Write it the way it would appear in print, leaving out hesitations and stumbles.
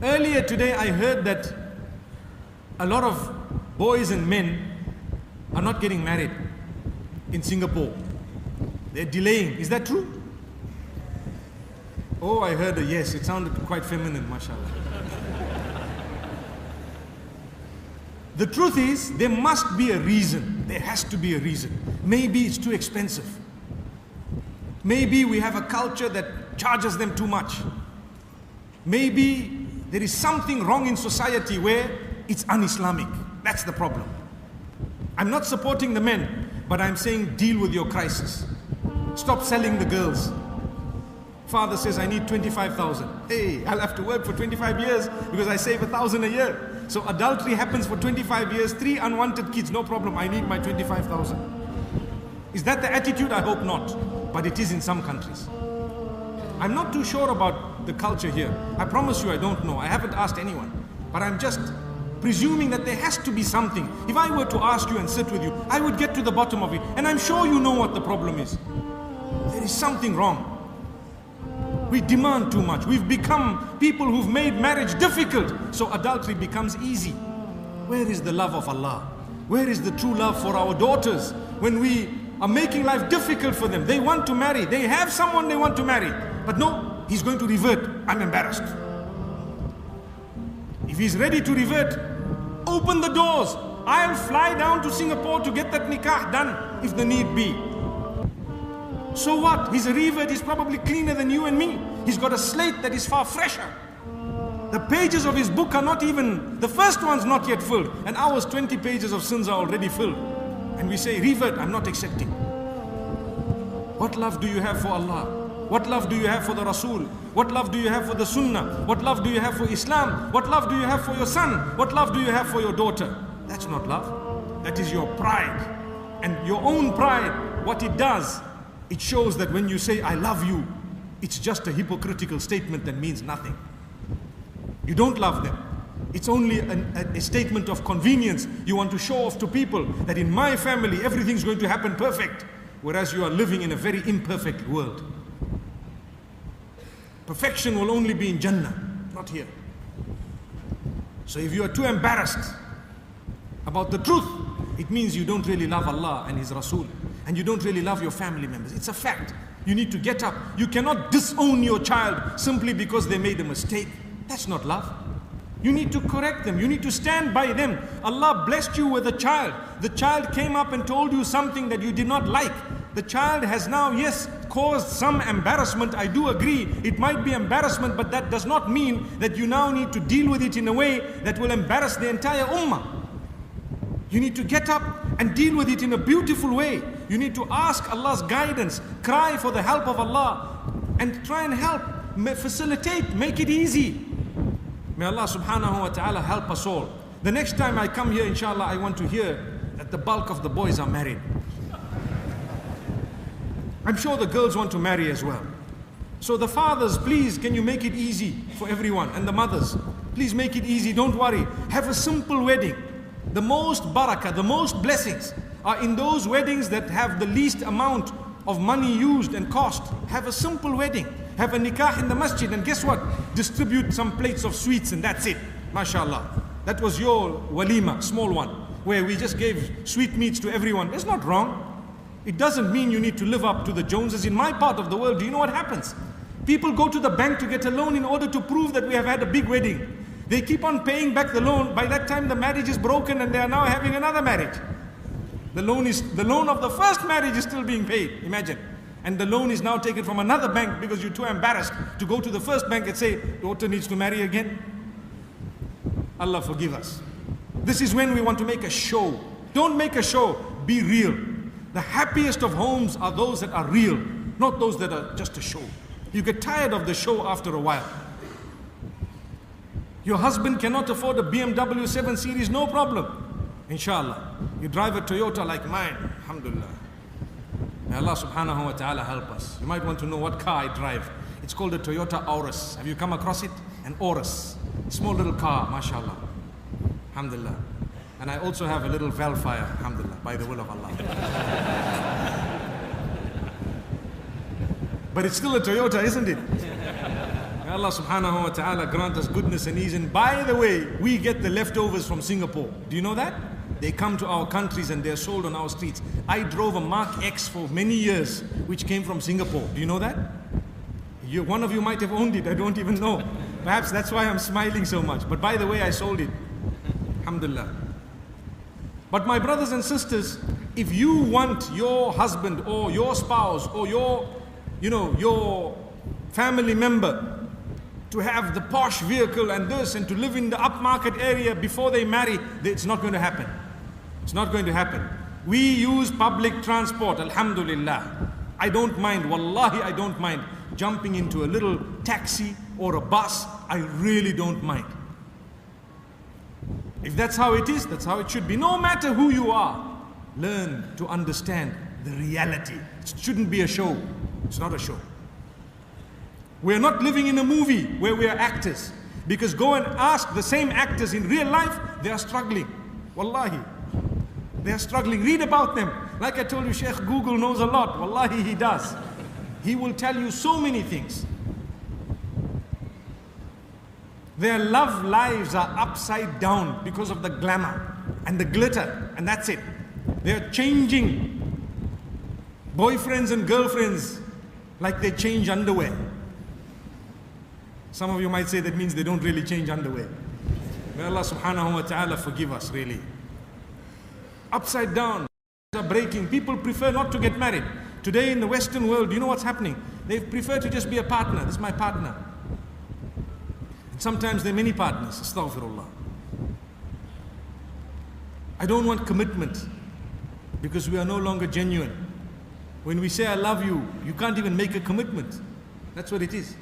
Earlier today I heard that a lot of boys and men are not getting married in Singapore. They're delaying. Is that true? Oh, I heard a yes. It sounded quite feminine, mashallah. The truth is, there must be a reason. There has to be a reason. Maybe it's too expensive. Maybe we have a culture that charges them too much. Maybe there is something wrong in society where it's un-Islamic. That's the problem. I'm not supporting the men, but I'm saying deal with your crisis. Stop selling the girls. Father says, I need 25,000. Hey, I'll have to work for 25 years because I save 1,000 a year. So adultery happens for 25 years, 3 unwanted kids, no problem, I need my 25,000. Is that the attitude? I hope not. But it is in some countries. I'm not too sure about the culture here. I promise you I don't know. I haven't asked anyone. But I'm just presuming that there has to be something. If I were to ask you and sit with you, I would get to the bottom of it. And I'm sure you know what the problem is. There is something wrong. We demand too much. We've become people who've made marriage difficult, so adultery becomes easy. Where is the love of Allah? Where is the true love for our daughters? When we are making life difficult for them, they want to marry, they have someone they want to marry, but no, he's going to revert. I'm embarrassed. If he's ready to revert, open the doors. I'll fly down to Singapore to get that nikah done if the need be. So what? He's a revert, he's probably cleaner than you and me. He's got a slate that is far fresher. The pages of his book are not even, the first one's not yet filled. And ours 20 pages of sins are already filled. And we say, revert, I'm not accepting. What love do you have for Allah? What love do you have for the Rasul? What love do you have for the Sunnah? What love do you have for Islam? What love do you have for your son? What love do you have for your daughter? That's not love. That is your pride. And your own pride, what it does, it shows that when you say, I love you, it's just a hypocritical statement that means nothing. You don't love them. It's only a statement of convenience. You want to show off to people that in my family, everything's going to happen perfect, whereas you are living in a very imperfect world. Perfection will only be in Jannah, not here. So if you are too embarrassed about the truth, it means you don't really love Allah and His Rasul. And you don't really love your family members. It's a fact. You need to get up. You cannot disown your child simply because they made a mistake. That's not love. You need to correct them. You need to stand by them. Allah blessed you with a child. The child came up and told you something that you did not like. The child has now, yes, caused some embarrassment. I do agree. It might be embarrassment, but that does not mean that you now need to deal with it in a way that will embarrass the entire ummah. You need to get up and deal with it in a beautiful way. You need to ask Allah's guidance, cry for the help of Allah, and try and help, facilitate, make it easy. May Allah subhanahu wa ta'ala help us all. The next time I come here, inshallah, I want to hear that the bulk of the boys are married. I'm sure the girls want to marry as well. So the fathers, please, can you make it easy for everyone? And the mothers, please make it easy, don't worry. Have a simple wedding. The most barakah, the most blessings are in those weddings that have the least amount of money used and cost. Have a simple wedding. Have a nikah in the masjid, and guess what? Distribute some plates of sweets and that's it. MashaAllah. That was your walima, small one, where we just gave sweetmeats to everyone. That's not wrong. It doesn't mean you need to live up to the Joneses. In my part of the world, do you know what happens? People go to the bank to get a loan in order to prove that we have had a big wedding. They keep on paying back the loan. By that time the marriage is broken and they are now having another marriage. The loan of the first marriage is still being paid, imagine. And the loan is now taken from another bank because you're too embarrassed to go to the first bank and say, daughter needs to marry again. Allah forgive us. This is when we want to make a show. Don't make a show, be real. The happiest of homes are those that are real, not those that are just a show. You get tired of the show after a while. Your husband cannot afford a BMW 7 Series, no problem. Inshallah. You drive a Toyota like mine, alhamdulillah. May Allah subhanahu wa ta'ala help us. You might want to know what car I drive. It's called a Toyota Aurus. Have you come across it? An Aurus. Small little car, mashallah. Alhamdulillah. And I also have a little Velfire, alhamdulillah, by the will of Allah. But it's still a Toyota, isn't it? May Allah subhanahu wa ta'ala grant us goodness and ease. And by the way, we get the leftovers from Singapore. Do you know that? They come to our countries and they're sold on our streets. I drove a Mark X for many years, which came from Singapore. Do you know that? One of you might have owned it, I don't even know. Perhaps that's why I'm smiling so much. But by the way, I sold it. Alhamdulillah. But my brothers and sisters, if you want your husband or your spouse or your family member to have the posh vehicle and this and to live in the upmarket area before they marry, it's not going to happen. It's not going to happen. We use public transport, alhamdulillah. I don't mind, wallahi, I don't mind jumping into a little taxi or a bus. I really don't mind. If that's how it is, that's how it should be. No matter who you are, learn to understand the reality. It shouldn't be a show. It's not a show. We're not living in a movie where we are actors. Because go and ask the same actors in real life, they are struggling. Wallahi. They are struggling. Read about them. Like I told you, Sheikh Google knows a lot. Wallahi, he does. He will tell you so many things. Their love lives are upside down because of the glamour and the glitter, and that's it. They're changing boyfriends and girlfriends like they change underwear. Some of you might say that means they don't really change underwear. May Allah subhanahu wa ta'ala forgive us, really. Upside down, are breaking. People prefer not to get married. Today in the Western world, do you know what's happening? They prefer to just be a partner. This is my partner. And sometimes there are many partners. Astaghfirullah. I don't want commitment because we are no longer genuine. When we say I love you, you can't even make a commitment. That's what it is.